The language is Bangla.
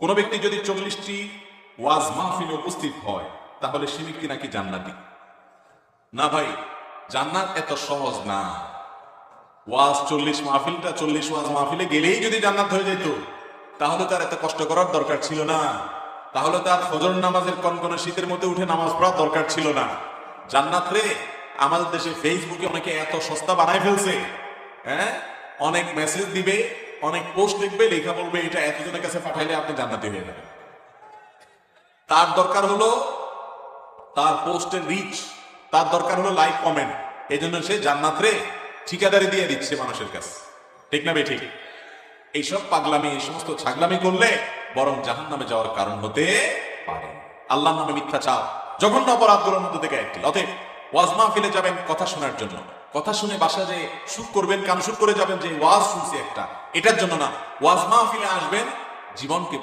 কোন ব্যক্তি যদি 40টি ওয়াজ মাহফিলে উপস্থিত হয় তাহলে সে ব্যক্তি নাকি জান্নাতি। না ভাই, জান্নাত এত সহজ না। ওয়াজ 40 মাহফিলটা 40 ওয়াজ মাহফিলে গেলেই যদি জান্নাত হয়ে যেত তাহলে তার এত কষ্ট করার দরকার ছিল না। তাহলে তার ফজর নামাজের কনকনে শীতের মধ্যে উঠে নামাজ পড়ার দরকার ছিল না। জান্নাত রে আমাদের দেশে ফেসবুকে অনেকে এত সস্তা বানায় ফেলছে। হ্যাঁ, অনেক মেসেজ দিবে, অনেক পোস্ট লিখবে, লেখা বলবে এটা এতজনের কাছে পাঠাইলে আপনি জান্নাতি হয়ে যাবেন। তার দরকার হলো তার পোস্টের রিচ, তার দরকার হলো লাইক কমেন্ট। এই জন্য সে জান্নাত রে ঠিকাদারি দিয়ে দিচ্ছে মানুষের কাছে। ঠিক না বে ঠিক? এইসব পাগলামি, এই সমস্ত ছাগলামি করলে বরং জাহান্নামে যাওয়ার কারণ হতে পারে। আল্লাহর নামে মিথ্যা চাপ জঘন্য অপরাধগুলোর মধ্যে থেকে একটি। অতএব ওয়াজ মাহফিলে যাবেন কথা শোনার জন্য, কথা শুনে বাসা যে সুখ করবেন, কান সুখ করে যাবেন যে ওয়াজ শুনছি একটা, এটার জন্য না। ওয়াজ মাহফিলে আসবেন জীবনকে